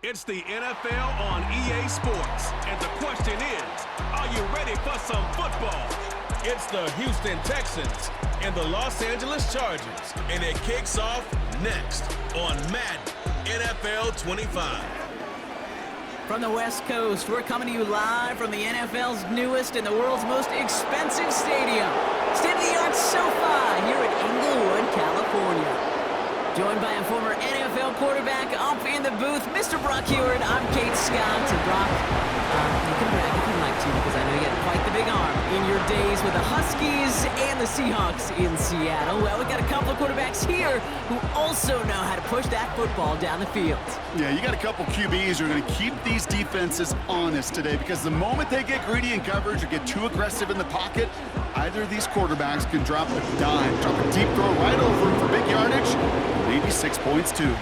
It's the NFL on EA Sports, and the question is, are you ready for some football? It's the Houston Texans and the Los Angeles Chargers, and it kicks off next on Madden NFL 25. From the West Coast, we're coming to you live from the NFL's newest and the world's most expensive stadium, state-of-the-art SoFi here in Inglewood, California. Joined by a former NFL quarterback up in the booth, Mr. Brock Heward. I'm Kate Scott. And Brock, you can brag if you'd like to, because I know you had quite the big arm in your days with the Huskies and the Seahawks in Seattle. Well, we got a couple of quarterbacks here who also know how to push that football down the field. Yeah, you got a couple QBs who are going to keep these defenses honest today, because the moment they get greedy in coverage or get too aggressive in the pocket, either of these quarterbacks can drop a dime, drop a deep throw right over him for big yardage, maybe 6 points too.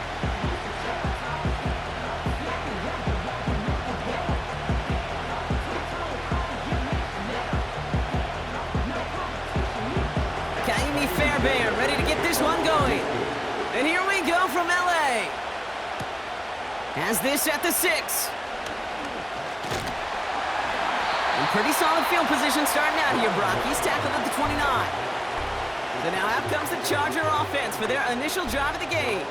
Kaimi Fairbairn ready to get this one going. And here we go from LA. Has this at the 6. And pretty solid field position starting out here, Brock. He's tackled at the 29. So now out comes the Charger offense for their initial drive of the game.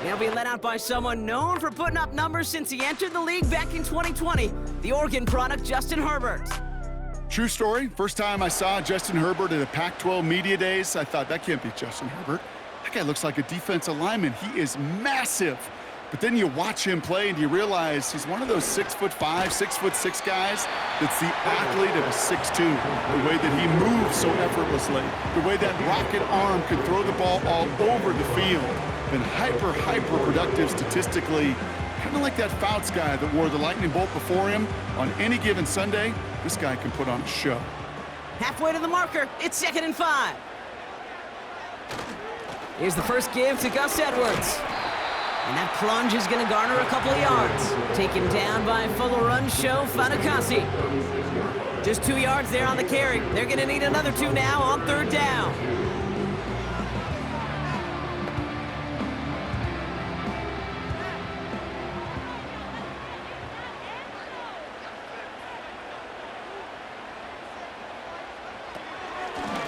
They'll be led out by someone known for putting up numbers since he entered the league back in 2020, the Oregon product, Justin Herbert. True story. First time I saw Justin Herbert at a Pac-12 Media Days, I thought, that can't be Justin Herbert. That guy looks like a defensive lineman. He is massive. But then you watch him play and you realize he's one of those 6'5", 6'6" guys that's the athlete of a 6'2". The way that he moves so effortlessly, the way that rocket arm can throw the ball all over the field. Been hyper productive statistically. Kind of like that Fouts guy that wore the lightning bolt before him. On any given Sunday, this guy can put on a show. Halfway to the marker, it's 2nd and 5. Here's the first give to Gus Edwards. And that plunge is going to garner a couple of yards. Taken down by Fuller Run Show Fanakasi. Just 2 yards there on the carry. They're going to need another 2 now on 3rd down.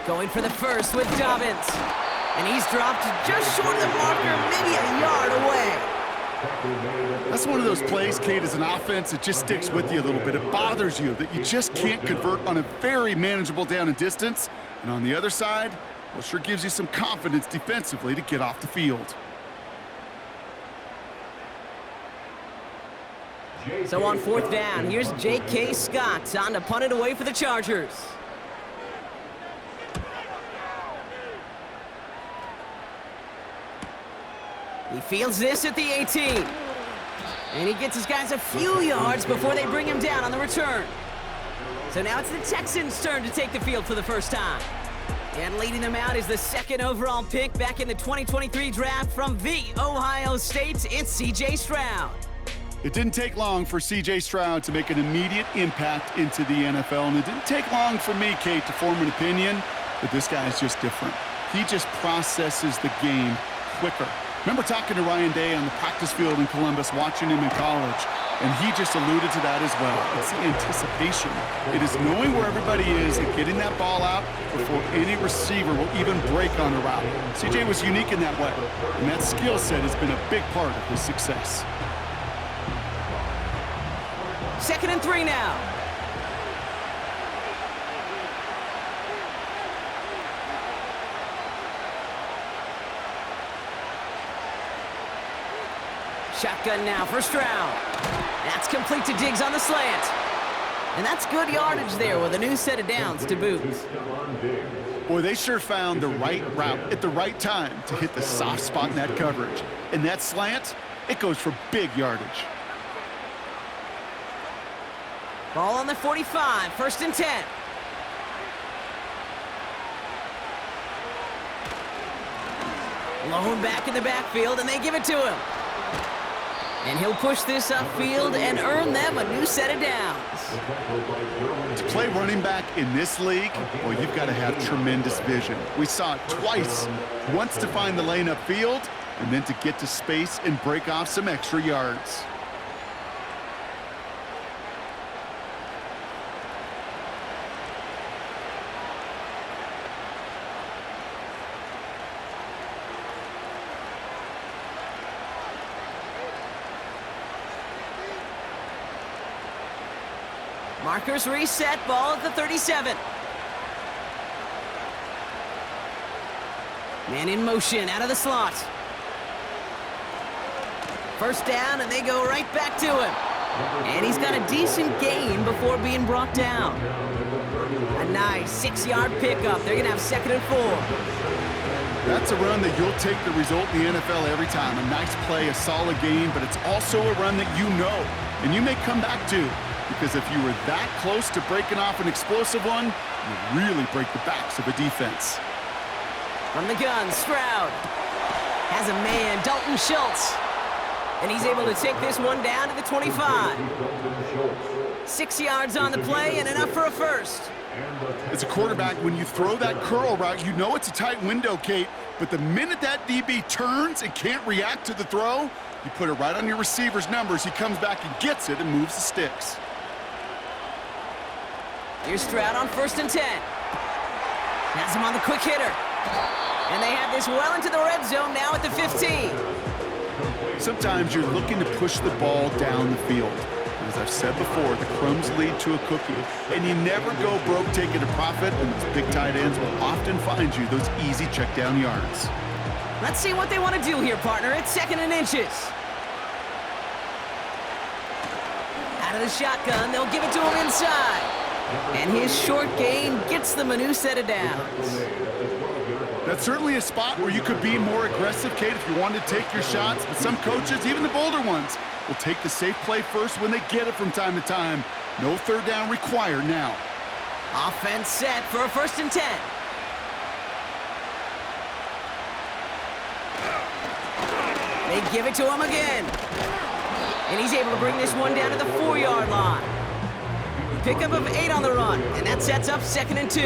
Going for the first with Dobbins. And he's dropped just short of the marker, maybe a yard away. That's one of those plays, Kate, as an offense, that just sticks with you a little bit. It bothers you that you just can't convert on a very manageable down and distance. And on the other side, well, sure gives you some confidence defensively to get off the field. So on 4th down, here's J.K. Scott on to punt it away for the Chargers. He fields this at the 18. And he gets his guys a few yards before they bring him down on the return. So now it's the Texans' turn to take the field for the first time. And leading them out is the 2nd overall pick back in the 2023 draft from the Ohio State. It's C.J. Stroud. It didn't take long for C.J. Stroud to make an immediate impact into the NFL. And it didn't take long for me, Kate, to form an opinion that this guy is just different. He just processes the game quicker. Remember talking to Ryan Day on the practice field in Columbus, watching him in college, and he just alluded to that as well. It's the anticipation. It is knowing where everybody is and getting that ball out before any receiver will even break on a route. CJ was unique in that way, and that skill set has been a big part of his success. 2nd and 3 now. Shotgun now for Stroud. That's complete to Diggs on the slant. And that's good yardage there with a new set of downs to boot. Boy, they sure found the right route at the right time to hit the soft spot in that coverage. And that slant, it goes for big yardage. Ball on the 45, 1st and 10. Lone back in the backfield, and they give it to him. And he'll push this upfield and earn them a new set of downs. To play running back in this league, well, you've got to have tremendous vision. We saw it twice. Once to find the lane upfield, and then to get to space and break off some extra yards. Markers reset, ball at the 37. Man in motion, out of the slot. First down, and they go right back to him. And he's got a decent gain before being brought down. A nice 6-yard pickup. They're going to have 2nd and 4. That's a run that you'll take the result in the NFL every time. A nice play, a solid gain, but it's also a run that you know and you may come back to, because if you were that close to breaking off an explosive one, you really break the backs of a defense. From the gun, Stroud has a man, Dalton Schultz, and he's able to take this one down to the 25. 6 yards on the play and enough for a first. As a quarterback, when you throw that curl route, you know it's a tight window, Kate, but the minute that DB turns and can't react to the throw, you put it right on your receiver's numbers. He comes back and gets it and moves the sticks. Here's Stroud on 1st and 10. Has him on the quick hitter. And they have this well into the red zone now at the 15. Sometimes you're looking to push the ball down the field. As I've said before, the crumbs lead to a cookie. And you never go broke taking a profit, and those big tight ends will often find you those easy check down yards. Let's see what they want to do here, partner. It's 2nd and inches. Out of the shotgun, they'll give it to him inside. And his short gain gets them a new set of downs. That's certainly a spot where you could be more aggressive, Kate, if you wanted to take your shots. But some coaches, even the bolder ones, will take the safe play first when they get it from time to time. No 3rd down required now. Offense set for a 1st and 10. They give it to him again. And he's able to bring this one down to the 4-yard line. Pickup of 8 on the run, and that sets up 2nd and 2.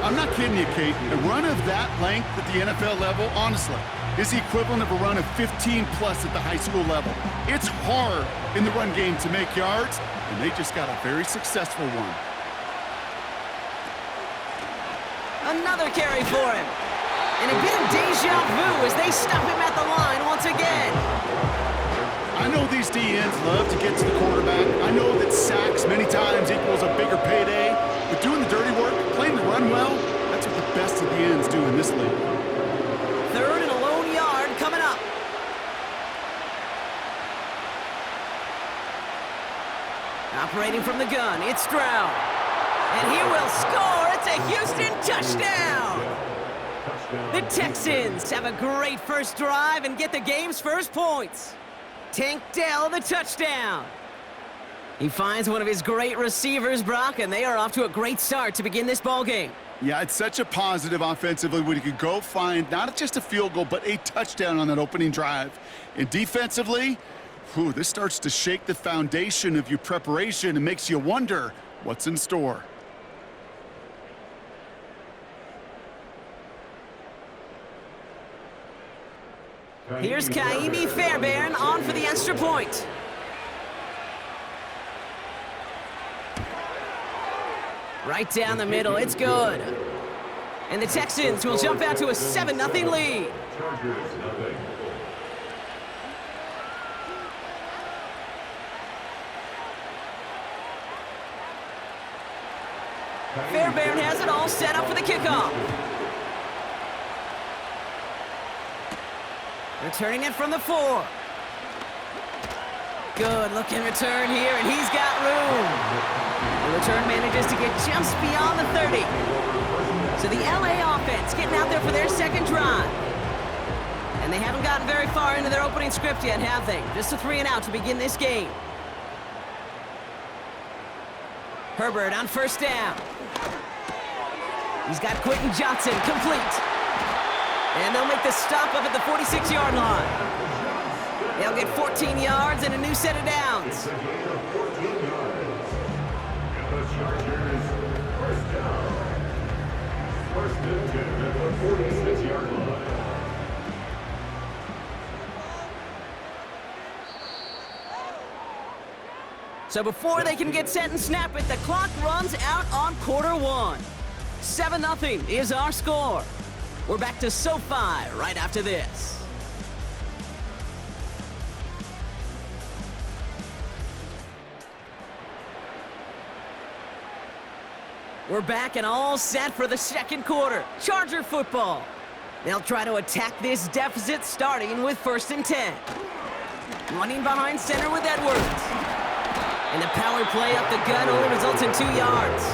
I'm not kidding you, Kate. A run of that length at the NFL level, honestly, is the equivalent of a run of 15-plus at the high school level. It's hard in the run game to make yards, and they just got a very successful one. Another carry for him. And a bit of deja vu as they stop him at the line once again. I know these DNs love to get to the quarterback. I know that sacks many times equals a bigger payday, but doing the dirty work, playing the run well, that's what the best of the ends do in this league. 3rd and a lone yard coming up. Operating from the gun, it's Stroud. And he will score. It's a Houston touchdown. The Texans have a great first drive and get the game's first points. Tank Dell, the touchdown. He finds one of his great receivers, Brock, and they are off to a great start to begin this ball game. Yeah, it's such a positive offensively when you could go find not just a field goal, but a touchdown on that opening drive. And defensively, this starts to shake the foundation of your preparation and makes you wonder what's in store. Here's Kaimi Fairbairn on for the extra point. Right down the middle, it's good. And the Texans will jump out to a 7-0 lead. Fairbairn has it all set up for the kickoff. Returning it from the 4. Good looking return here, and he's got room. The return manages to get just beyond the 30. So the LA offense getting out there for their 2nd drive. And they haven't gotten very far into their opening script yet, have they? Just a 3 and out to begin this game. Herbert on 1st down. He's got Quentin Johnson complete. And they'll make the stop up at the 46-yard line. They'll get 14 yards and a new set of downs. So before they can get set and snap it, the clock runs out on Q1. 7-0 is our score. We're back to SoFi right after this. We're back and all set for the second quarter. Charger football. They'll try to attack this deficit starting with 1st and 10. Running behind center with Edwards. And the power play up the gut only results in 2 yards.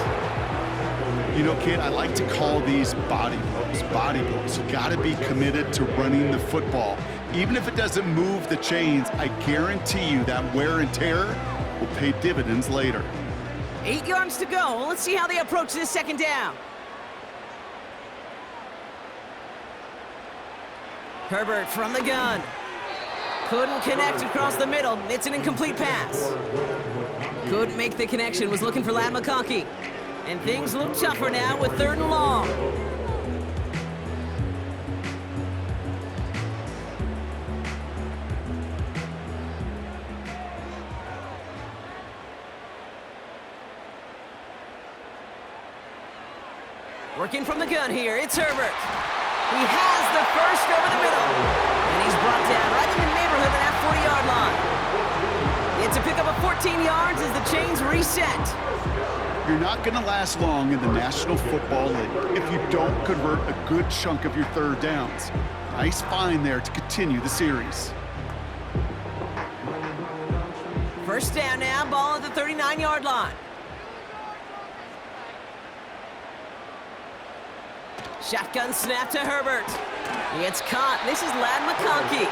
You know, kid, I like to call these body blows. Body blows. You got to be committed to running the football. Even if it doesn't move the chains, I guarantee you that wear and tear will pay dividends later. 8 yards to go. Let's see how they approach this second down. Herbert from the gun. Couldn't connect across the middle. It's an incomplete pass. Couldn't make the connection. Was looking for Ladd McConkey. And things look tougher now with 3rd and long. Working from the gun here, it's Herbert. He has the first over the middle. And he's brought down right in the neighborhood of that 40-yard line. It's a pickup of 14 yards as the chains reset. You're not going to last long in the National Football League if you don't convert a good chunk of your 3rd downs. Nice find there to continue the series. 1st down now, ball at the 39-yard line. Shotgun snap to Herbert. It's caught. This is Ladd McConkey.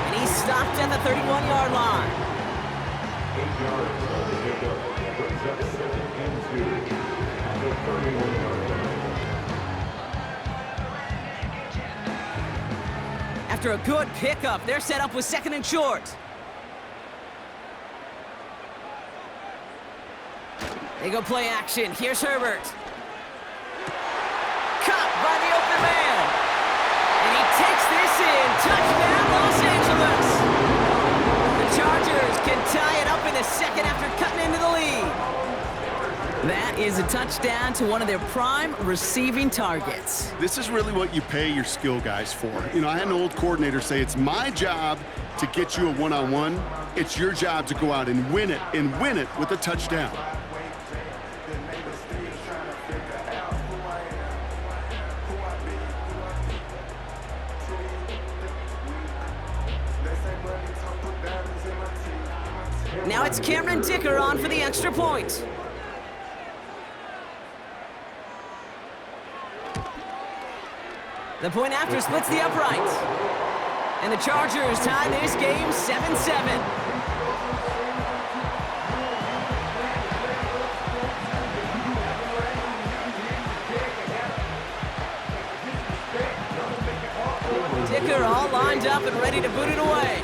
And he's stopped at the 31-yard line. 8 yards on the pickup. Brings up 2nd and 2 at the 31-yard line. After a good pickup, they're set up with 2nd and short. They go play action. Here's Herbert. Caught by the open man. And he takes this in. Touchdown, Los Angeles. The Chargers can tie it up in the second after cutting into the lead. That is a touchdown to one of their prime receiving targets. This is really what you pay your skill guys for. You know, I had an old coordinator say, it's my job to get you a one-on-one. It's your job to go out and win it with a touchdown. Now it's Cameron Dicker on for the extra point. The point after splits the uprights. And the Chargers tie this game 7-7. Dicker all lined up and ready to boot it away.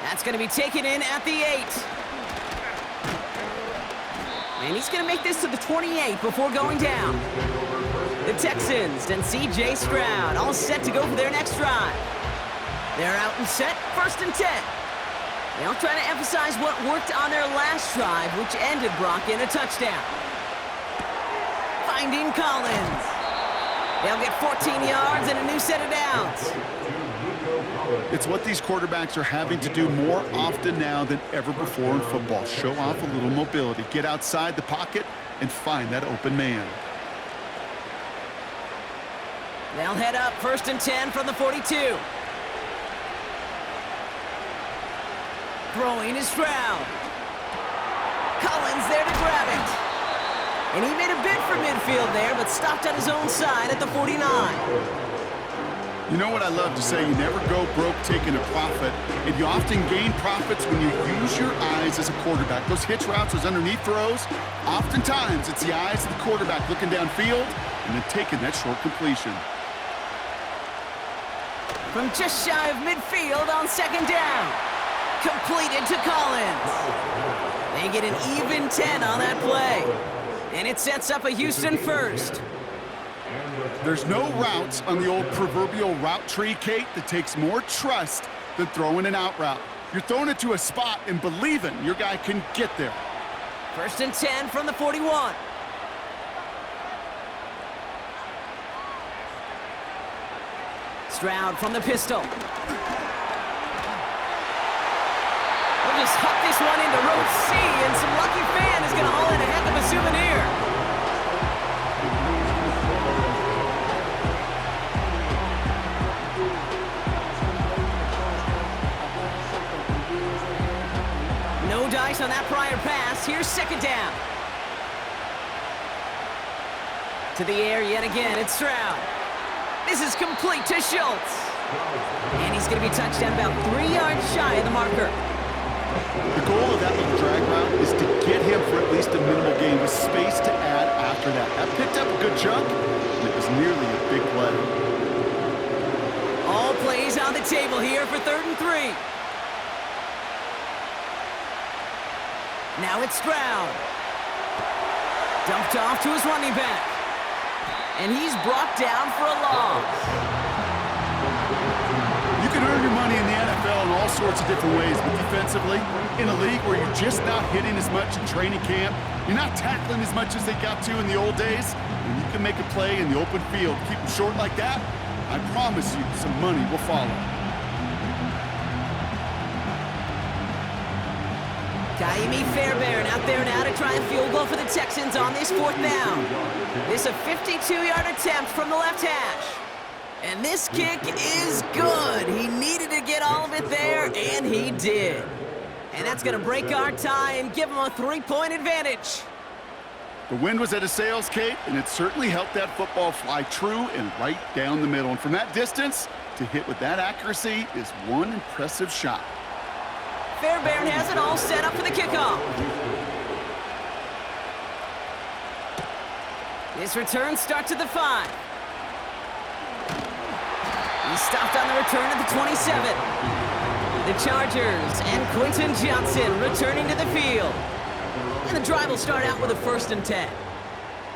That's going to be taken in at the 8. And he's going to make this to the 28 before going down. The Texans and C.J. Stroud all set to go for their next drive. They're out and set, 1st and 10. They'll try to emphasize what worked on their last drive, which ended Brock in a touchdown. Finding Collins. They'll get 14 yards and a new set of downs. It's what these quarterbacks are having to do more often now than ever before in football. Show off a little mobility. Get outside the pocket and find that open man. They'll head up 1st and 10 from the 42. Throwing is Stroud. Collins there to grab it. And he made a bid for midfield there, but stopped on his own side at the 49. You know what I love to say? You never go broke taking a profit, and you often gain profits when you use your eyes as a quarterback. Those hitch routes, those underneath throws, oftentimes it's the eyes of the quarterback looking downfield and then taking that short completion. From just shy of midfield on 2nd down. Completed to Collins. They get an even 10 on that play. And it sets up a Houston 1st. There's no routes on the old proverbial route tree, Kate, that takes more trust than throwing an out route. You're throwing it to a spot and believing your guy can get there. 1st and 10 from the 41. Stroud from the pistol. We'll just huck this one into row C, and some lucky fan is going to haul in a heck of a souvenir. No dice on that prior pass. Here's second down. To the air yet again, it's Stroud. This is complete to Schultz. And he's going to be touched down about 3 yards shy of the marker. The goal of that little drag route is to get him for at least a minimal gain with space to add after that. That picked up a good chunk, and it was nearly a big play. All plays on the table here for 3rd and 3. Now it's Stroud. Dumped off to his running back. And he's brought down for a loss. You can earn your money in the NFL in all sorts of different ways, but defensively, in a league where you're just not hitting as much in training camp, you're not tackling as much as they got to in the old days, and you can make a play in the open field, keep them short like that, I promise you some money will follow. Kaimi Fairbairn out there now to try and field goal for the Texans on this 4th down. This a 52-yard attempt from the left hash. And this kick is good. He needed to get all of it there, and he did. And that's going to break our tie and give him a 3-point advantage. The wind was at his sails, Kate, and it certainly helped that football fly true and right down the middle. And from that distance, to hit with that accuracy is one impressive shot. Fairbairn has it all set up for the kickoff. His return starts at the 5. He's stopped on the return at the 27. The Chargers and Quentin Johnson returning to the field. And the drive will start out with a 1st and 10.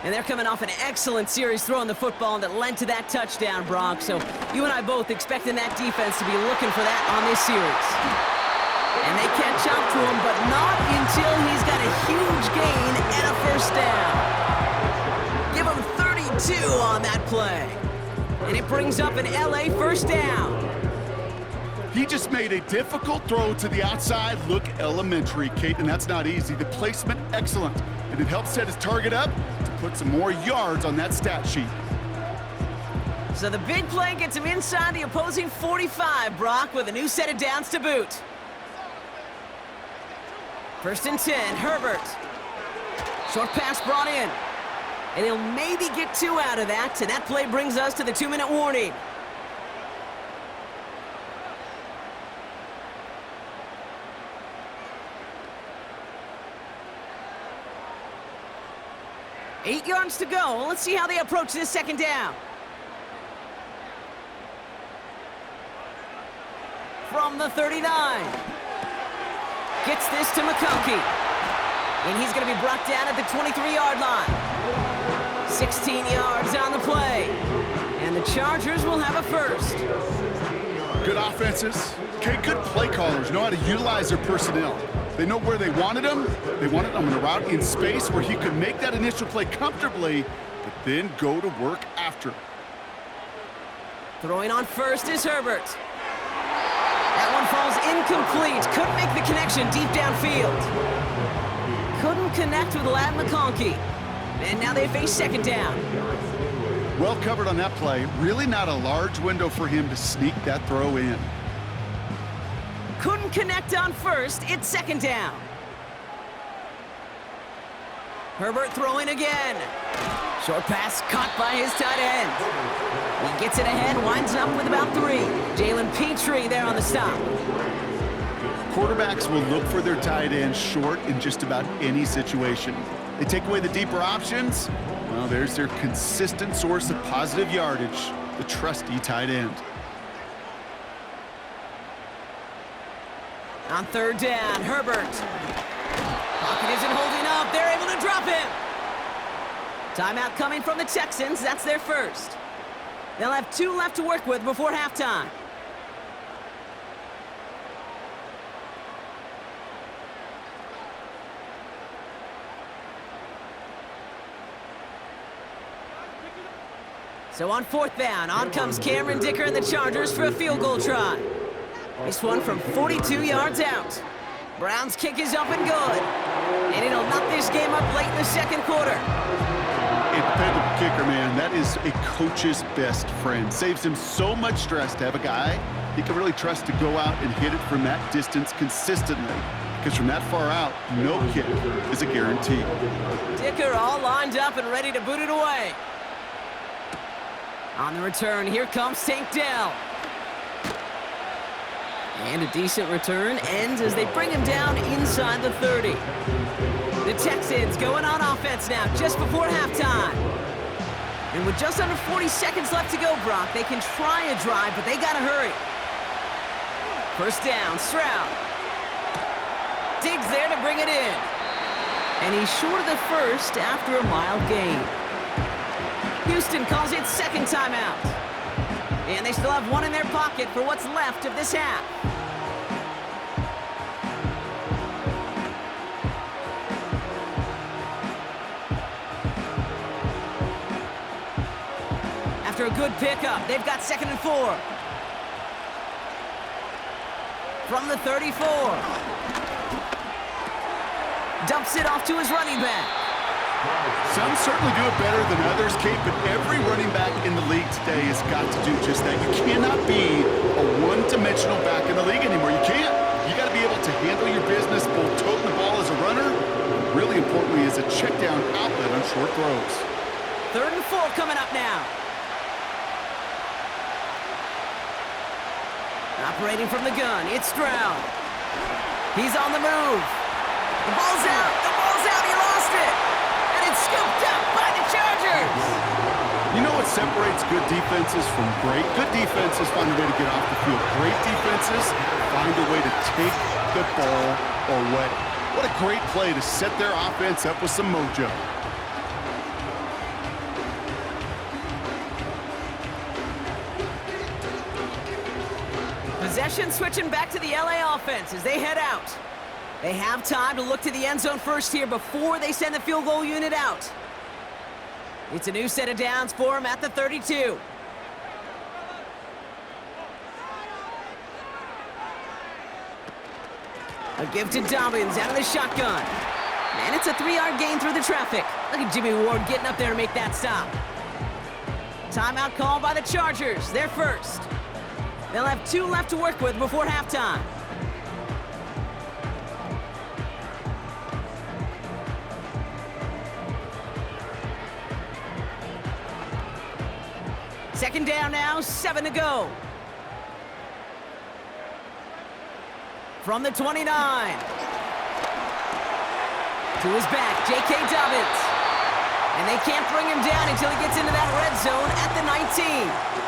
And they're coming off an excellent series throwing the football that led to that touchdown, Brock. So you and I both expecting that defense to be looking for that on this series. And they catch up to him, but not until he's got a huge gain and a 1st down. Give him 32 on that play. And it brings up an LA 1st down. He just made a difficult throw to the outside look elementary, Kate, and that's not easy. The placement, excellent. And it helps set his target up to put some more yards on that stat sheet. So the big play gets him inside the opposing 45, Brock, with a new set of downs to boot. 1st and 10, Herbert. Short pass brought in. And he'll maybe get 2 out of that, and that play brings us to the 2-minute warning. Eight yards to go. Let's see how they approach this 2nd down. From the 39. Gets this to McConkey. And he's going to be brought down at the 23-yard line. 16 yards on the play. And the Chargers will have a 1st. Good offenses. Okay, good play callers know how to utilize their personnel. They know where they wanted him. They wanted him in a route in space where he could make that initial play comfortably, but then go to work after. Throwing on 1st is Herbert. That one falls incomplete. Couldn't make the connection deep downfield. Couldn't connect with Ladd McConkey. And now they face 2nd down. Well covered on that play. Really not a large window for him to sneak that throw in. Couldn't connect on 1st. It's 2nd down. Herbert throwing again. Short pass caught by his tight end. He gets it ahead, winds up with about 3. Jalen Petrie there on the stop. Quarterbacks will look for their tight end short in just about any situation. They take away the deeper options. Well, there's their consistent source of positive yardage, the trusty tight end. On 3rd down, Herbert. Pocket isn't holding up. They're able to drop him. Timeout coming from the Texans. That's their 1st. They'll have 2 left to work with before halftime. So on 4th down, on comes Cameron Dicker and the Chargers for a field goal try. This one from 42 yards out. Brown's kick is up and good. And it'll knock this game up late in the second quarter. A dependable kicker, man. That is a coach's best friend. Saves him so much stress to have a guy he can really trust to go out and hit it from that distance consistently. Because from that far out, no kick is a guarantee. Dicker all lined up and ready to boot it away. On the return, here comes Tank Dell. And a decent return ends as they bring him down inside the 30. The Texans going on offense now, just before halftime. And with just under 40 seconds left to go, Brock, they can try a drive, but they gotta hurry. First down, Stroud. Diggs there to bring it in. And he's short of the first after a mild gain. Houston calls it second timeout. And they still have one in their pocket for what's left of this half. After a good pickup, they've got 2nd and 4. From the 34. Dumps it off to his running back. Some certainly do it better than others, Kate, but every running back in the league today has got to do just that. You cannot be a one-dimensional back in the league anymore. You can't. You got to be able to handle your business, both toting the ball as a runner, and really importantly as a check-down outlet on short throws. 3rd and 4 coming up now. Operating from the gun, it's Stroud. He's on the move. The ball's out. The ball's out. He lost it. And it's scooped up by the Chargers. You know what separates good defenses from great? Good defenses find a way to get off the field. Great defenses find a way to take the ball away. What a great play to set their offense up with some mojo. Possession switching back to the LA offense as they head out. They have time to look to the end zone first here before they send the field goal unit out. It's a new set of downs for them at the 32. A give to Dobbins out of the shotgun. And it's a 3-yard gain through the traffic. Look at Jimmy Ward getting up there to make that stop. Timeout called by the Chargers. They're first. They'll have 2 left to work with before halftime. Second down now, 7 to go. From the 29. To his back, J.K. Dobbins. And they can't bring him down until he gets into that red zone at the 19.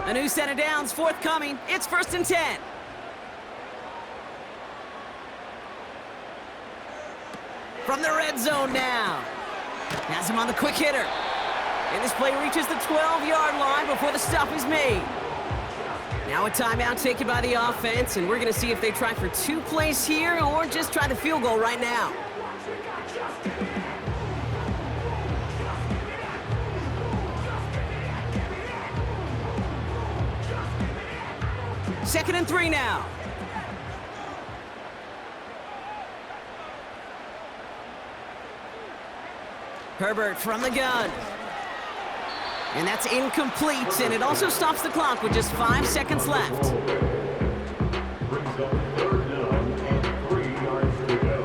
A new set of downs forthcoming. It's 1st and 10. From the red zone now. Has him on the quick hitter. And this play reaches the 12-yard line before the stop is made. Now a timeout taken by the offense, and we're going to see if they try for 2 plays here or just try the field goal right now. Second and 3 now. Herbert from the gun. And that's incomplete, and it also stops the clock with just 5 seconds left. Brings up 3rd down and 3 yards to go.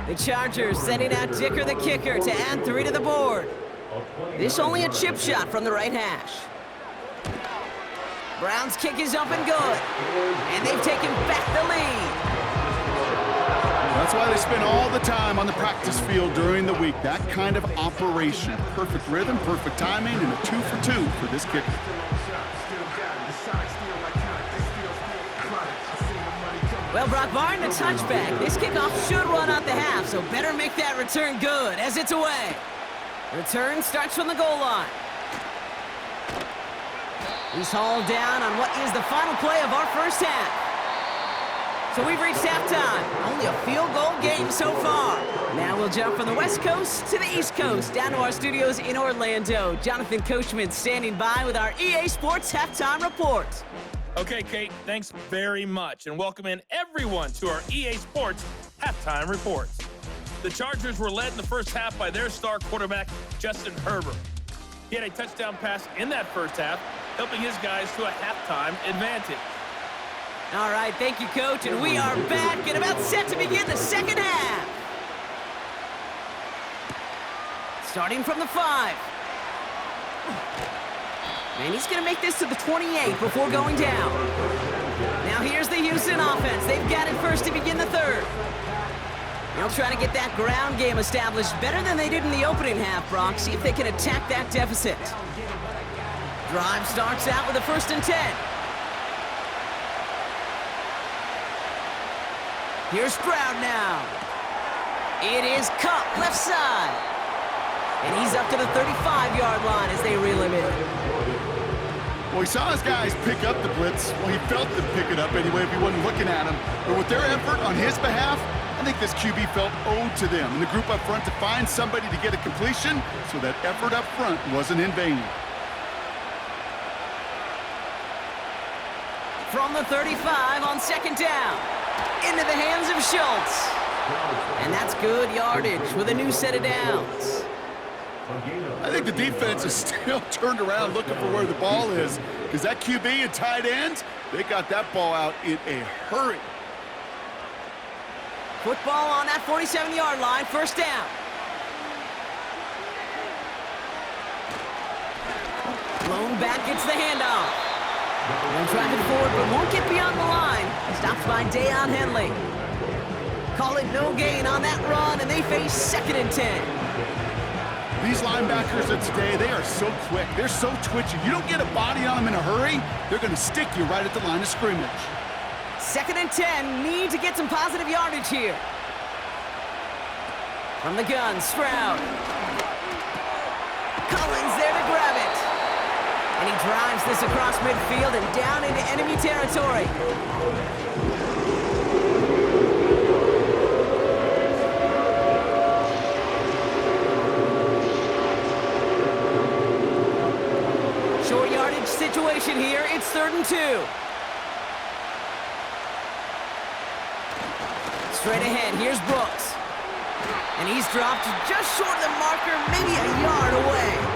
The Chargers sending out Dicker the kicker to add 3 to the board. This only a chip shot from the right hash. Brown's kick is up and good. And they've taken back the lead. That's why they spend all the time on the practice field during the week. That kind of operation. Perfect rhythm, perfect timing, and a 2 for 2 for this kicker. Well, Brock, barring the touchback, this kickoff should run out the half, so better make that return good as it's away. Return starts from the goal line. He's hauled down on what is the final play of our first half. So we've reached halftime. Only a field goal game so far. Now we'll jump from the West Coast to the East Coast, down to our studios in Orlando. Jonathan Coachman standing by with our EA Sports Halftime Report. Okay, Kate, thanks very much, and welcome in everyone to our EA Sports Halftime Report. The Chargers were led in the first half by their star quarterback, Justin Herbert. He had a touchdown pass in that first half, helping his guys to a halftime advantage. All right, thank you, Coach, and we are back and about set to begin the second half. Starting from the 5. And he's going to make this to the 28 before going down. Now here's the Houston offense. They've got it first to begin the third. They'll try to get that ground game established better than they did in the opening half, Brock. See if they can attack that deficit. Drive starts out with a 1st and 10. Here's Stroud now. It is Cup, left side. And he's up to the 35-yard line as they reel him in. Well, he saw his guys pick up the blitz. Well, he felt them pick it up anyway if he wasn't looking at him. But with their effort on his behalf, I think this QB felt owed to them and the group up front to find somebody to get a completion, so that effort up front wasn't in vain. From the 35 on 2nd down. Into the hands of Schultz. And that's good yardage with a new set of downs. I think the defense is still turned around looking for where the ball is, because that QB and tight ends, they got that ball out in a hurry. Football on that 47-yard line, 1st down. Blown back gets the handoff. They'll drive it forward, but won't get beyond the line. Stopped by Deion Henley. Call it no gain on that run, and they face 2nd and 10. These linebackers of today, they are so quick. They're so twitchy. You don't get a body on them in a hurry, they're going to stick you right at the line of scrimmage. 2nd and 10, need to get some positive yardage here. From the gun, Stroud. Collins there to grab it. And he drives this across midfield and down into enemy territory. Short yardage situation here. It's 3rd and 2. Straight ahead, here's Brooks. And he's dropped just short of the marker, maybe a yard away.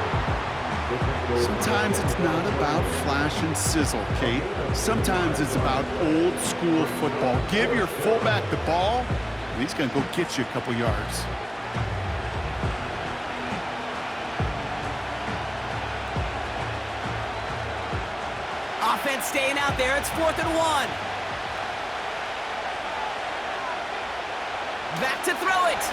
Sometimes it's not about flash and sizzle, Kate. Sometimes it's about old school football. Give your fullback the ball, and he's going to go get you a couple yards. Offense staying out there. It's 4th and 1. Back to throw it.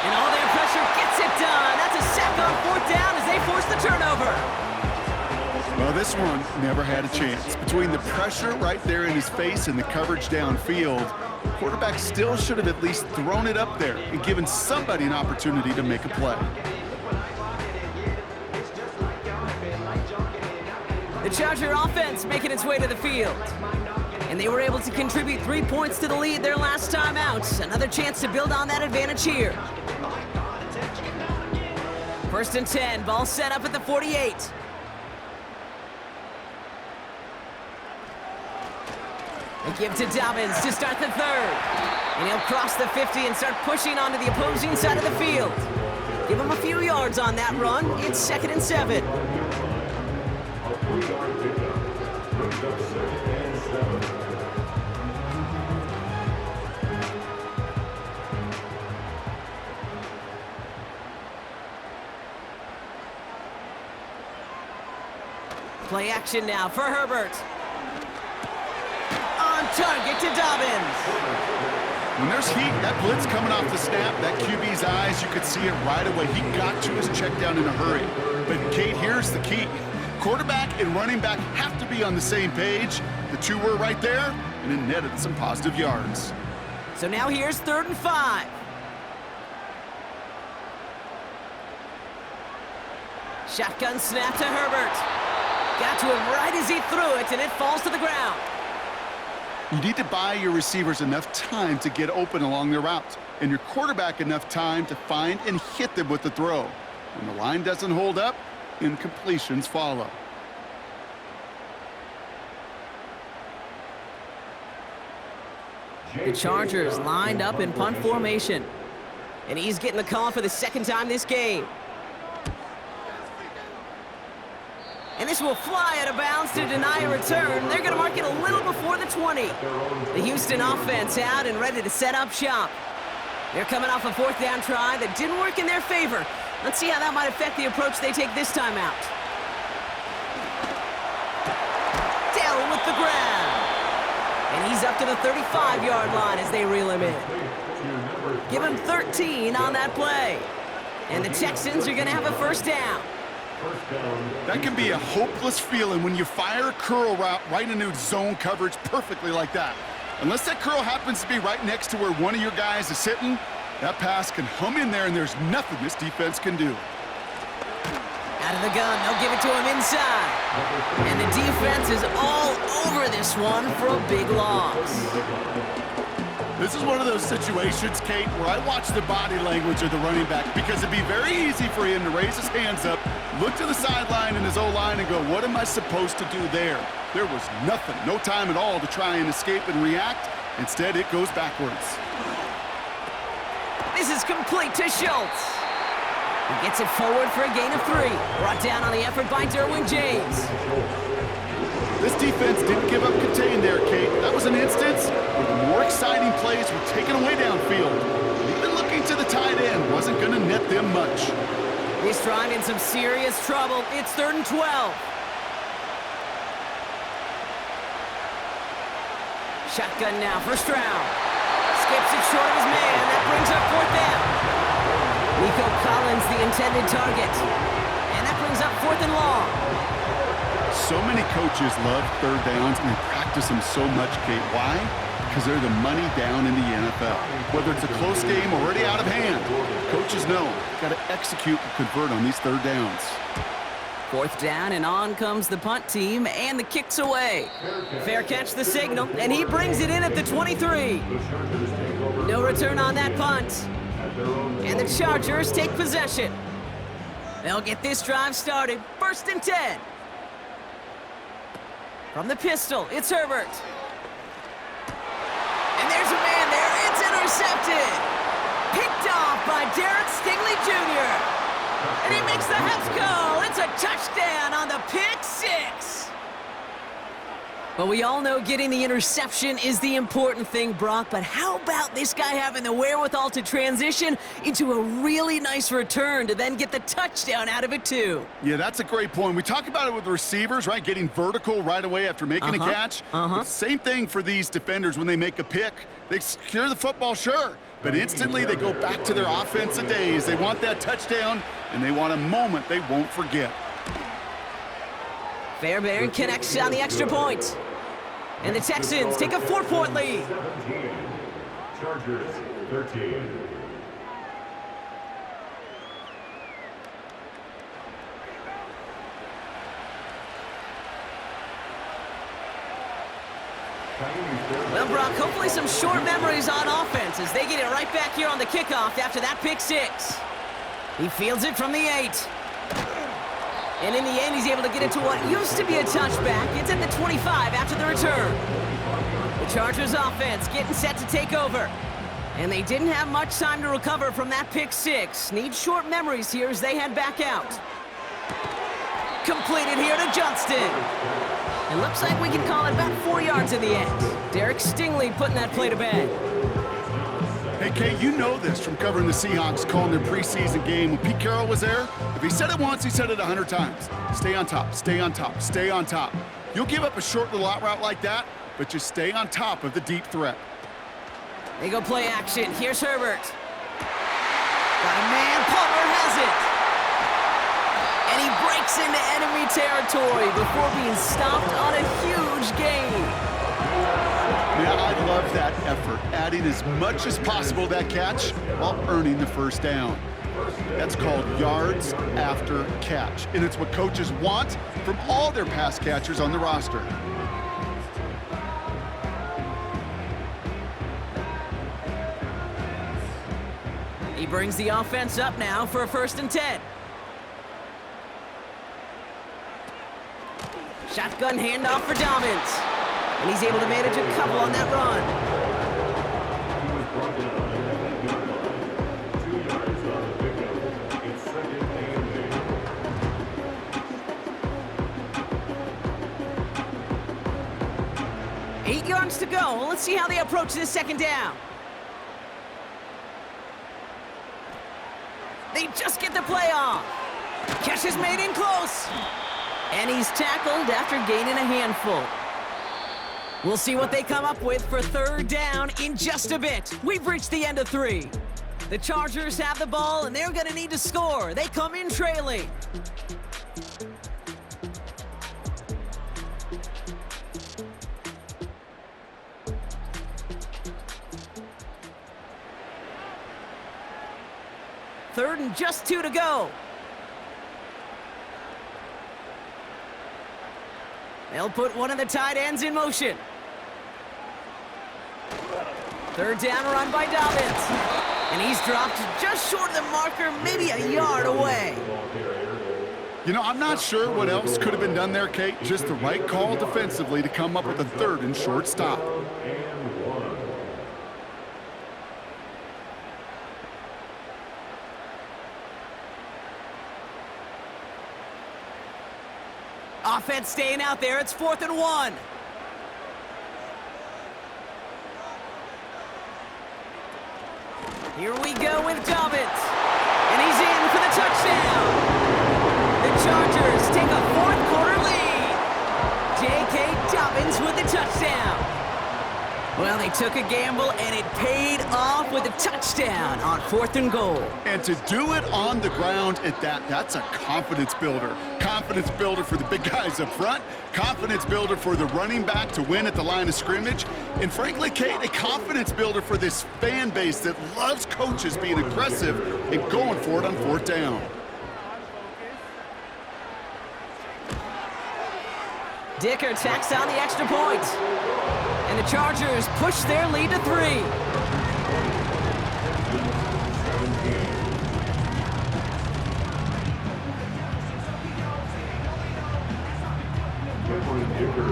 And all their pressure gets it done. That's a sack on 4th down as they force the turnover. Well, this one never had a chance. Between the pressure right there in his face and the coverage downfield, quarterback still should have at least thrown it up there and given somebody an opportunity to make a play. The Charger offense making its way to the field. And they were able to contribute 3 points to the lead their last time out. Another chance to build on that advantage here. 1st and 10, ball set up at the 48. They give to Dobbins to start the 3rd. And he'll cross the 50 and start pushing onto the opposing side of the field. Give him a few yards on that run. It's 2nd and 7. Play action now for Herbert. On target to Dobbins. When there's heat, that blitz coming off the snap, that QB's eyes, you could see it right away. He got to his check down in a hurry. But, Kate, here's the key. Quarterback and running back have to be on the same page. The two were right there, and it netted some positive yards. So now here's 3rd and 5. Shotgun snap to Herbert. Got to him right as he threw it, and it falls to the ground. You need to buy your receivers enough time to get open along their routes, and your quarterback enough time to find and hit them with the throw. When the line doesn't hold up, incompletions follow. The Chargers lined up in punt formation. And he's getting the call for the second time this game. And this will fly out of bounds to deny a return. They're going to mark it a little before the 20. The Houston offense out and ready to set up shop. They're coming off a fourth down try that didn't work in their favor. Let's see how that might affect the approach they take this time out. Down with the grab. And he's up to the 35-yard line as they reel him in. Give him 13 on that play. And the Texans are going to have a first down. That can be a hopeless feeling when you fire a curl route right into zone coverage perfectly like that. Unless that curl happens to be right next to where one of your guys is sitting, that pass can hum in there and there's nothing this defense can do. Out of the gun, they'll give it to him inside. And the defense is all over this one for a big loss. This is one of those situations, Kate, where I watch the body language of the running back because it'd be very easy for him to raise his hands up, look to the sideline in his O-line and go, what am I supposed to do there? There was nothing, no time at all to try and escape and react. Instead, it goes backwards. This is complete to Schultz. He gets it forward for a gain of 3. Brought down on the effort by Derwin James. This defense didn't give up contain there, Kate. That was an instance where the more exciting plays were taken away downfield. Even looking to the tight end wasn't going to net them much. This drive in some serious trouble. It's 3rd and 12. Shotgun now for Stroud. Skips it short of his man. That brings up 4th down. Nico Collins, the intended target. And that brings up 4th and long. So many coaches love third downs and they practice them so much, Kate. Why? Because they're the money down in the NFL. Whether it's a close game already out of hand, coaches know got to execute and convert on these third downs. 4th down, and on comes the punt team, and the kick's away. Fair catch the signal, and he brings it in at the 23. No return on that punt. And the Chargers take possession. They'll get this drive started. 1st and 10. From the pistol, it's Herbert. And there's a man there. It's intercepted. Picked off by Derek Stingley Jr. And he makes the Hefco. It's a touchdown on the pick 6. But we all know getting the interception is the important thing, Brock. But how about this guy having the wherewithal to transition into a really nice return to then get the touchdown out of it, too? Yeah, that's a great point. We talk about it with the receivers, right? Getting vertical right away after making a catch. Same thing for these defenders when they make a pick. They secure the football, sure. But instantly they go back to their offensive days. They want that touchdown, and they want a moment they won't forget. Fairbairn connects on the extra point. And the Texans take a 4-point lead. 17. Chargers 13. Well, Brock, hopefully some short memories on offense as they get it right back here on the kickoff after that pick 6. He fields it from the 8. And in the end, he's able to get it to what used to be a touchback. It's at the 25 after the return. The Chargers offense getting set to take over. And they didn't have much time to recover from that pick 6. Need short memories here as they head back out. Completed here to Johnston. It looks like we can call it about 4 yards in the end. Derek Stingley putting that play to bed. Hey, Kate, you know this from covering the Seahawks, calling their preseason game. When Pete Carroll was there, if he said it once, he said it 100 times. Stay on top, stay on top, stay on top. You'll give up a short little out route like that, but just stay on top of the deep threat. They go play action. Here's Herbert. Got a man. Palmer has it. And he breaks into enemy territory before being stopped on a huge gain. Man, I love that effort, adding as much as possible to that catch while earning the first down. That's called yards after catch, and it's what coaches want from all their pass catchers on the roster. He brings the offense up now for a 1st and 10. Shotgun handoff for Dobbins. And he's able to manage a couple on that run. He was brought down at 2 yards on the pickup. It's 2nd and 8. 8 yards to go. Let's see how they approach this 2nd down. They just get the play off. Catch is made in close. And he's tackled after gaining a handful. We'll see what they come up with for 3rd down in just a bit. We've reached the end of 3. The Chargers have the ball, and they're going to need to score. They come in trailing. Third and just 2 to go. They'll put one of the tight ends in motion. 3rd down run by Dobbins. And he's dropped just short of the marker, maybe a yard away. You know, I'm not sure what else could have been done there, Kate. Just the right call defensively to come up with a 3rd and short stop. Offense staying out there. It's 4th and 1. Here we go with Dobbins. And he's in for the touchdown. The Chargers take a 4th quarter lead. J.K. Dobbins with the touchdown. Well, they took a gamble, and it paid off with a touchdown on 4th and goal. And to do it on the ground at that's a confidence builder. Confidence builder for the big guys up front. Confidence builder for the running back to win at the line of scrimmage. And frankly, Kate, a confidence builder for this fan base that loves coaches being aggressive and going for it on 4th down. Dicker tacks on the extra point. And the Chargers push their lead to 3.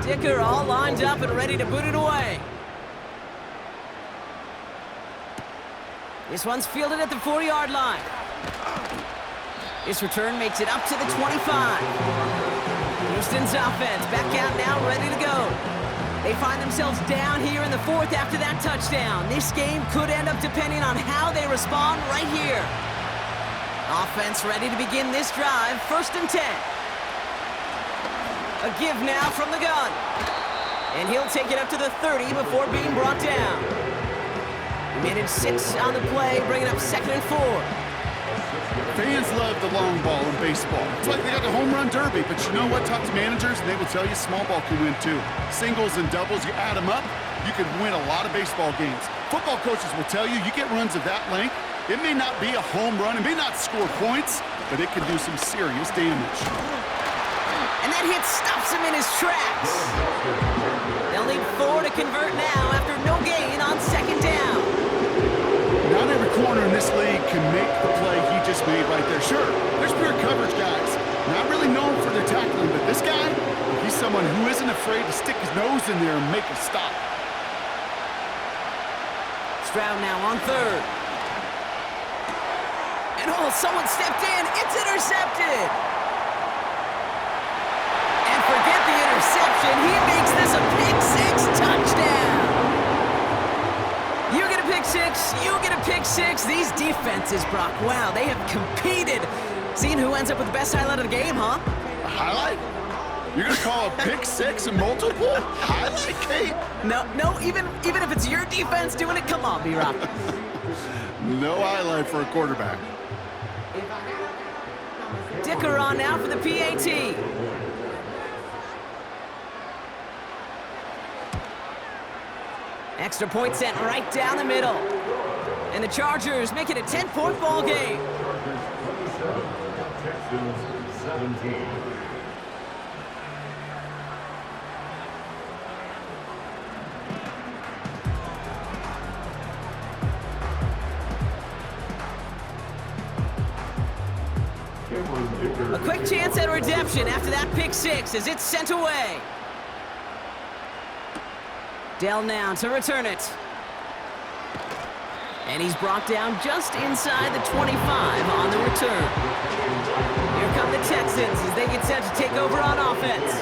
Dicker all lined up and ready to boot it away. This one's fielded at the 4-yard line. This return makes it up to the 25. Houston's offense back out now, ready to go. They find themselves down here in the 4th after that touchdown. This game could end up depending on how they respond right here. Offense ready to begin this drive, 1st and 10. A give now from the gun. And he'll take it up to the 30 before being brought down. He made it 6 on the play, bringing up 2nd and 4. Fans love the long ball in baseball. It's like they got the home run derby, but you know what? Talk to managers, and they will tell you small ball can win too. Singles and doubles, you add them up, you can win a lot of baseball games. Football coaches will tell you, you get runs of that length, it may not be a home run, it may not score points, but it can do some serious damage. And that hit stops him in his tracks. They'll need 4 to convert now after no gain on 2nd down. Not every corner in this league can make the play he just made right there. Sure, there's pure coverage guys, not really known for their tackling, but this guy, he's someone who isn't afraid to stick his nose in there and make a stop. Stroud now on 3rd. And oh, someone stepped in. It's intercepted. And forget the interception. He makes this a pick 6 touchdown. You get a pick 6, you get a pick 6. These defenses, Brock, wow, they have competed. Seeing who ends up with the best highlight of the game, huh? A highlight? You're going to call a pick 6 a multiple highlight, Kate? No, even if it's your defense doing it, come on, B-Rock. No highlight for a quarterback. Dicker on now for the PAT. Extra point sent right down the middle. And the Chargers make it a 10-point ball game. Texans 17. A quick chance at redemption after that pick six as it's sent away. Dell now to return it. And he's brought down just inside the 25 on the return. Here come the Texans as they get set to take over on offense.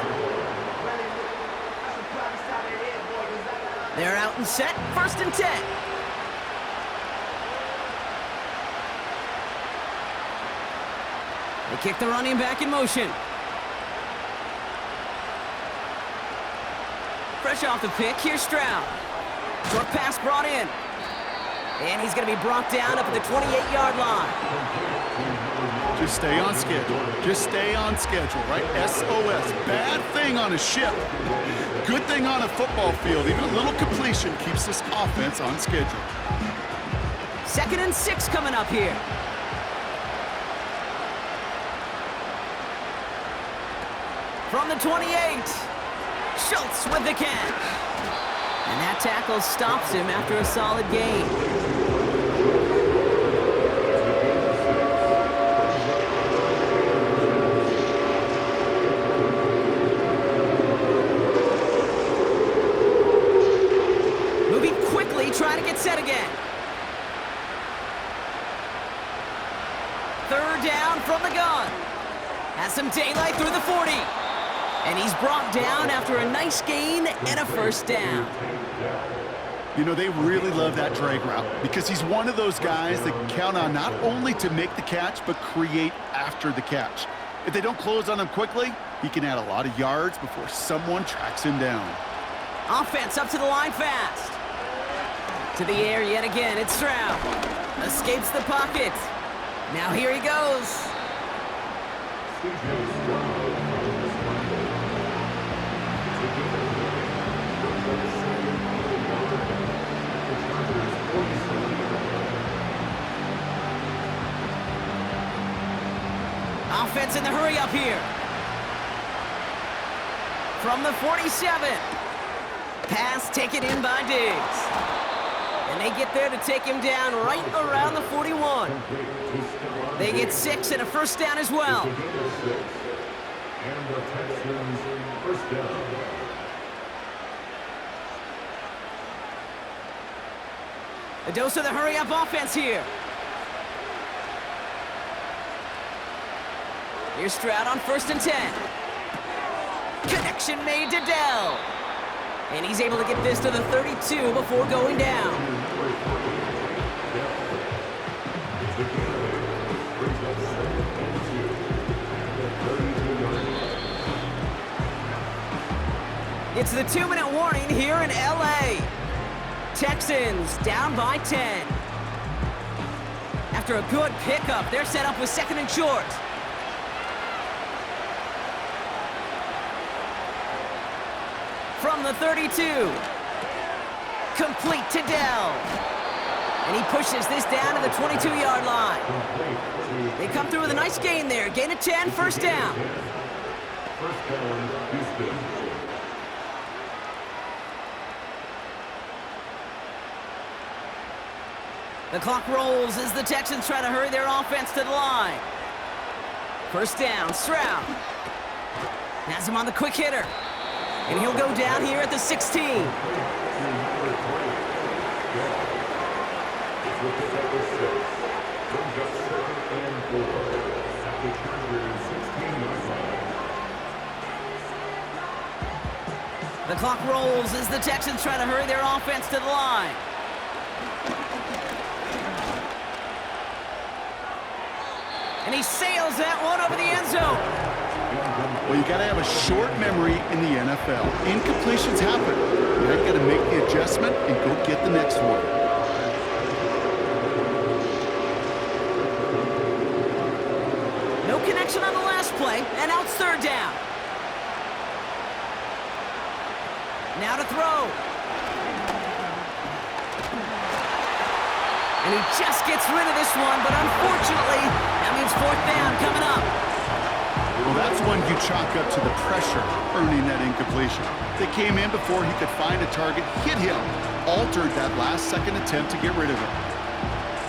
They're out and set, 1st and 10. They kick the running back in motion. Fresh off the pick, here's Stroud. Short pass brought in. And he's going to be brought down up at the 28-yard line. Just stay on schedule. Just stay on schedule, right? SOS. Bad thing on a ship. Good thing on a football field. Even a little completion keeps this offense on schedule. 2nd and 6 coming up here. From the 28, Schultz with the catch. And that tackle stops him after a solid gain. Moving quickly, trying to get set again. 3rd down from the gun. Has some daylight through the 40. And he's brought down after a nice gain and a 1st down. You know, they really love that drag route because he's one of those guys that count on not only to make the catch, but create after the catch. If they don't close on him quickly, he can add a lot of yards before someone tracks him down. Offense up to the line fast. To the air yet again, it's Stroud. Escapes the pocket. Now here he goes. Offense in the hurry up here. From the 47. Pass taken in by Diggs. And they get there to take him down right around the 41. They get 6 and a 1st down as well. And the Texans 1st down. A dose of the hurry-up offense here. Here's Stroud on 1st and 10. Connection made to Dell. And he's able to get this to the 32 before going down. It's the 2-minute warning here in LA. Texans down by 10. After a good pickup, they're set up with 2nd and short. From the 32. Complete to Dell. And he pushes this down to the 22-yard line. They come through with a nice gain there. Gain of 10, 1st down. 1st down, Houston. The clock rolls as the Texans try to hurry their offense to the line. 1st down, Stroud. Has him on the quick hitter. And he'll go down here at the 16. The clock rolls as the Texans try to hurry their offense to the line. And he sails that one over the end zone. Well, you got to have a short memory in the NFL. Incompletions happen. Now you got to make the adjustment and go get the next one. No connection on the last play, and now it's 3rd down. Now to throw. And he just gets rid of this one, but unfortunately, that means 4th down coming up. That's one you chalk up to the pressure earning that incompletion. They came in before he could find a target, hit him, altered that last-second attempt to get rid of it.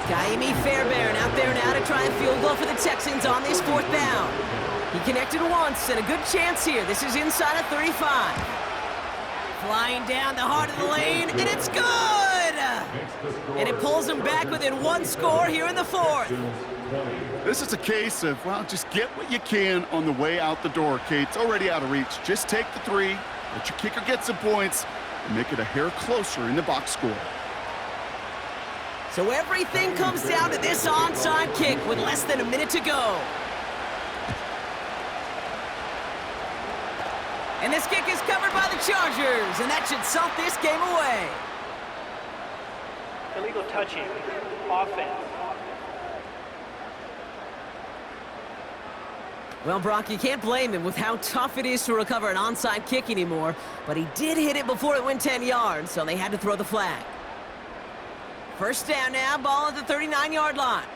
Kaimi Fairbairn out there now to try a field goal for the Texans on this 4th down. He connected once and a good chance here. This is inside of 35. Flying down the heart of the lane, and it's good! And it pulls him back within 1 score here in the 4th. This is a case of, well, just get what you can on the way out the door, Kate. It's already out of reach. Just take the 3, let your kicker get some points, and make it a hair closer in the box score. So everything comes down to this onside kick with less than a minute to go. And this kick is covered by the Chargers, and that should salt this game away. Illegal touching. Offense. Well, Brock, you can't blame him with how tough it is to recover an onside kick anymore, but he did hit it before it went 10 yards, so they had to throw the flag. First down now, ball at the 39-yard line.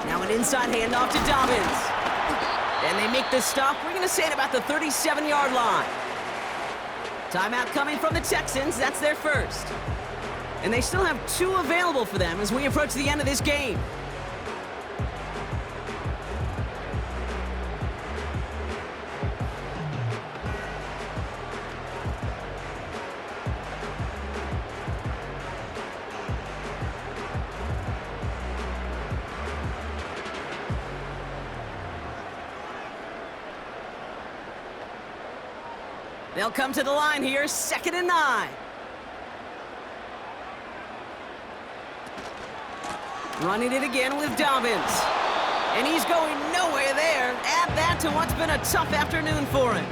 Now an inside handoff to Dobbins. And they make the stop, we're going to say, at about the 37-yard line. Timeout coming from the Texans, that's their first. And they still have 2 available for them as we approach the end of this game. They'll come to the line here, 2nd and 9. Running it again with Dobbins. And he's going nowhere there. Add that to what's been a tough afternoon for him.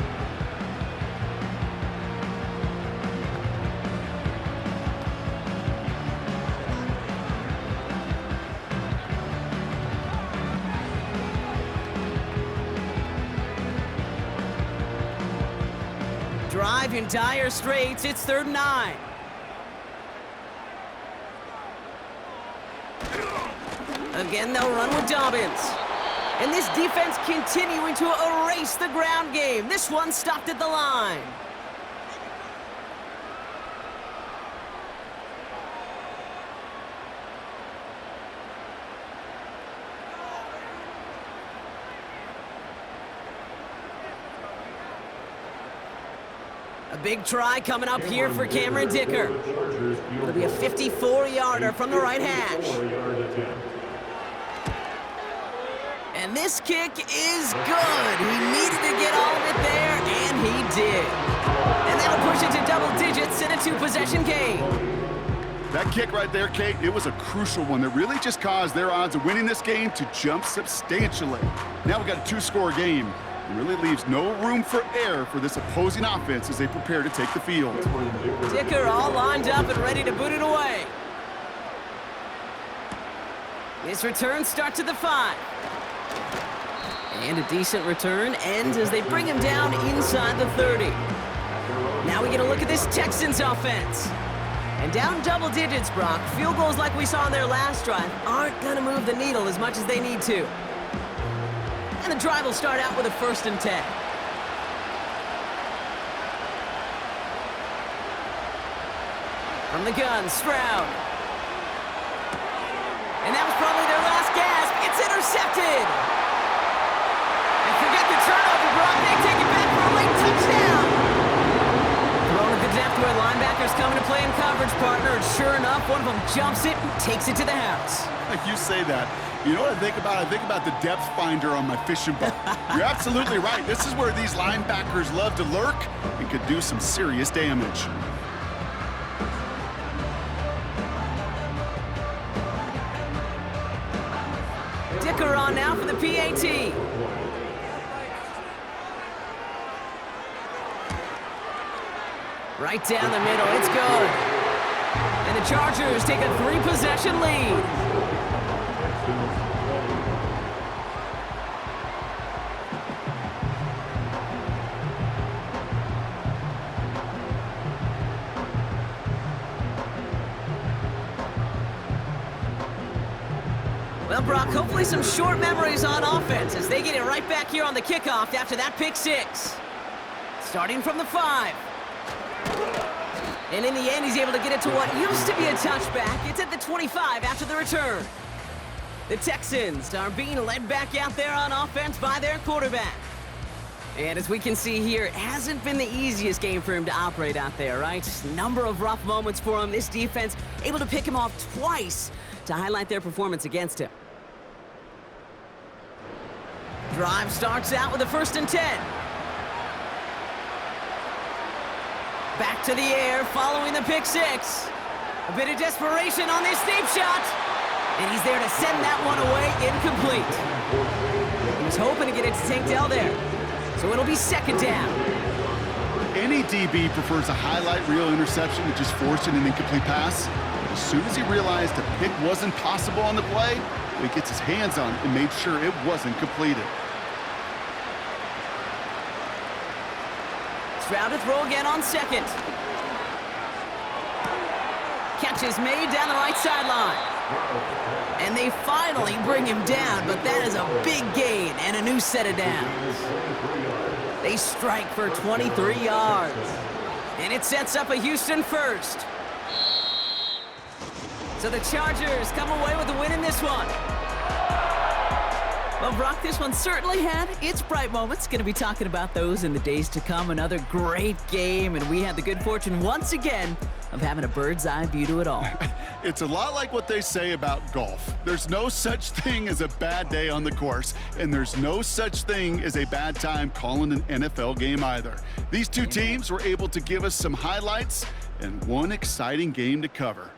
Drive in dire straits. It's 3rd and 9. Again, they'll run with Dobbins. And this defense continuing to erase the ground game. This one stopped at the line. A big try coming up here for Cameron Dicker. It'll be a 54-yarder from the right hash. And this kick is good. He needed to get all of it there, and he did. And that'll push it to double digits in a 2-possession game. That kick right there, Kate, it was a crucial one that really just caused their odds of winning this game to jump substantially. Now we got a 2-score game. It really leaves no room for error for this opposing offense as they prepare to take the field. Dicker all lined up and ready to boot it away. His return starts at the 5. And a decent return ends as they bring him down inside the 30. Now we get a look at this Texans offense. And down double digits, Brock. Field goals like we saw on their last drive aren't going to move the needle as much as they need to. And the drive will start out with a 1st and 10. From the gun, Stroud. And that was probably their last gasp. It's intercepted. And forget the turnover, Brock. They take it back for a late touchdown. Thrown at the depth where linebackers coming to play in coverage, partner. And sure enough, one of them jumps it and takes it to the house. You say that. You know what I think about? I think about the depth finder on my fishing boat. You're absolutely right. This is where these linebackers love to lurk and could do some serious damage. Dicker on now for the PAT. Right down the middle, it's good. And the Chargers take a 3-possession lead. Well, Brock, hopefully some short memories on offense as they get it right back here on the kickoff after that pick six. Starting from the 5. And in the end, he's able to get it to what used to be a touchback. It's at the 25 after the return. The Texans are being led back out there on offense by their quarterback. And as we can see here, it hasn't been the easiest game for him to operate out there, right? Number of rough moments for him. This defense able to pick him off twice to highlight their performance against him. Drive starts out with a 1st and 10. Back to the air following the pick six. A bit of desperation on this deep shot. And he's there to send that one away incomplete. He was hoping to get it to Tank Dell there. So it'll be 2nd down. Any DB prefers a highlight reel interception to just forcing an incomplete pass. As soon as he realized a pick wasn't possible on the play, he gets his hands on it and made sure it wasn't completed. Stroud to throw again on 2nd. Catch is made down the right sideline. And they finally bring him down, but that is a big gain and a new set of downs. They strike for 23 yards. And it sets up a Houston 1st. So the Chargers come away with a win in this one. Well, Brock, this one certainly had its bright moments. Going to be talking about those in the days to come. Another great game, and we had the good fortune once again of having a bird's eye view to it all. It's a lot like what they say about golf. There's no such thing as a bad day on the course, and there's no such thing as a bad time calling an NFL game either. These two teams were able to give us some highlights and one exciting game to cover.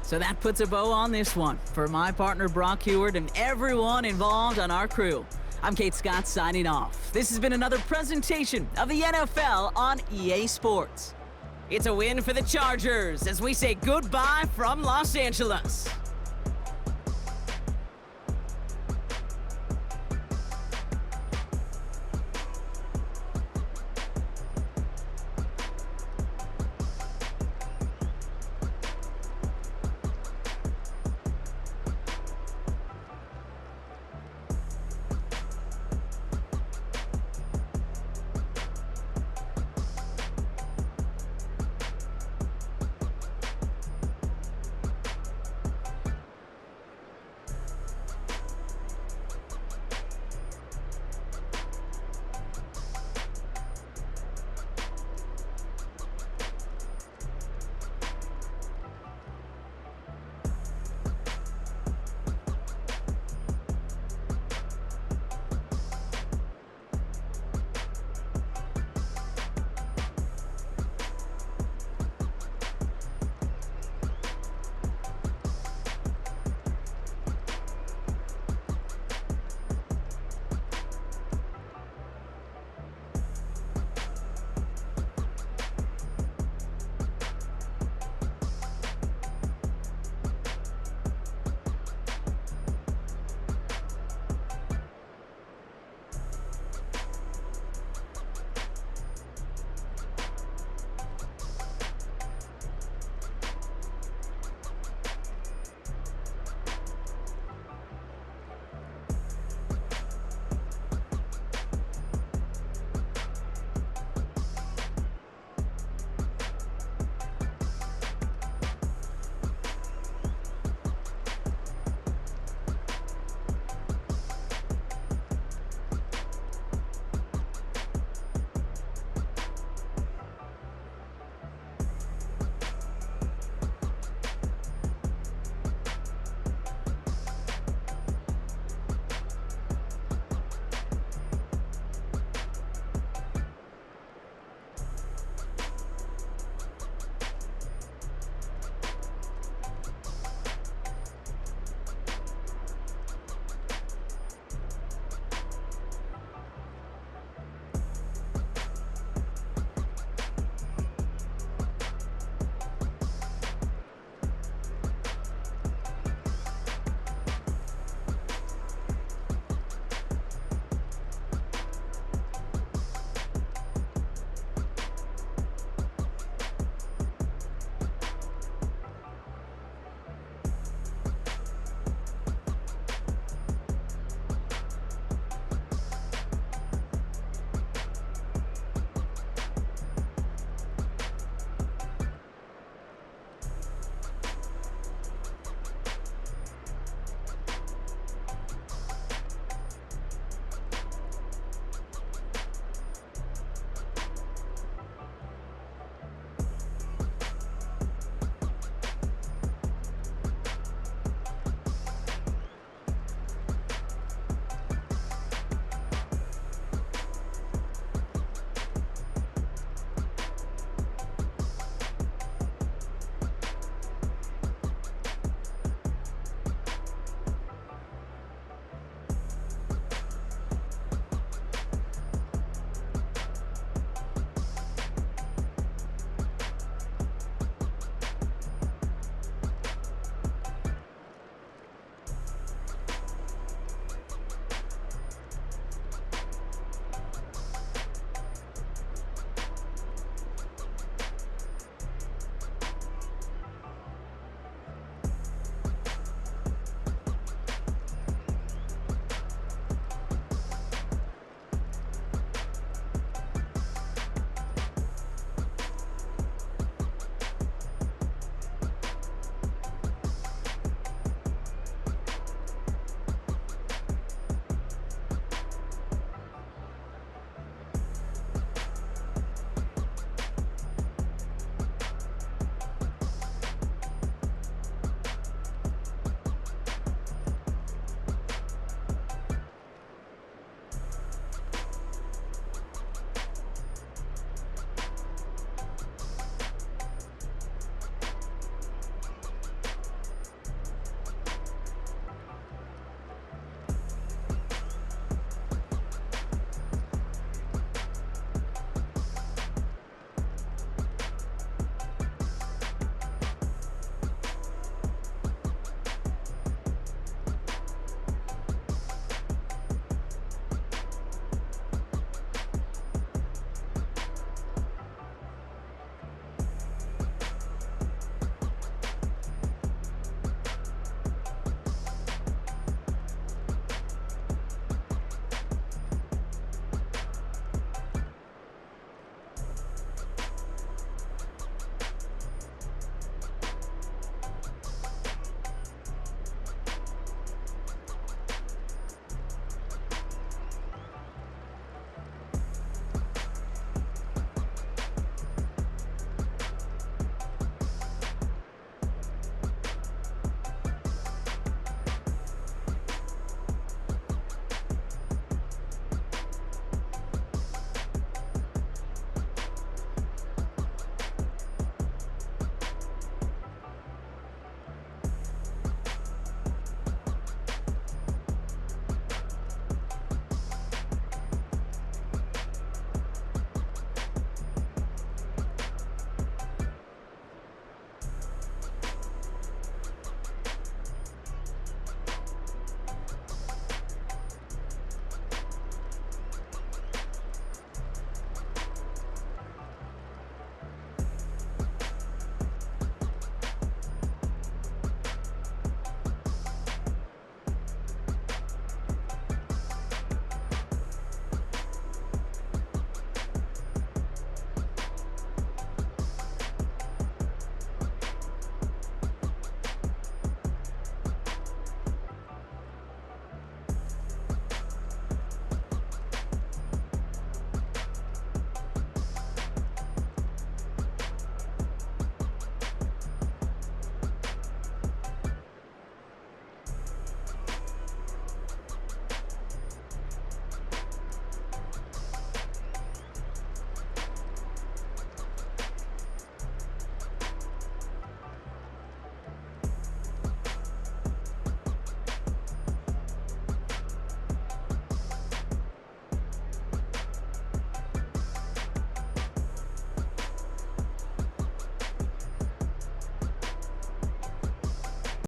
So that puts a bow on this one. For my partner, Brock Heward, and everyone involved on our crew, I'm Kate Scott signing off. This has been another presentation of the NFL on EA Sports. It's a win for the Chargers as we say goodbye from Los Angeles.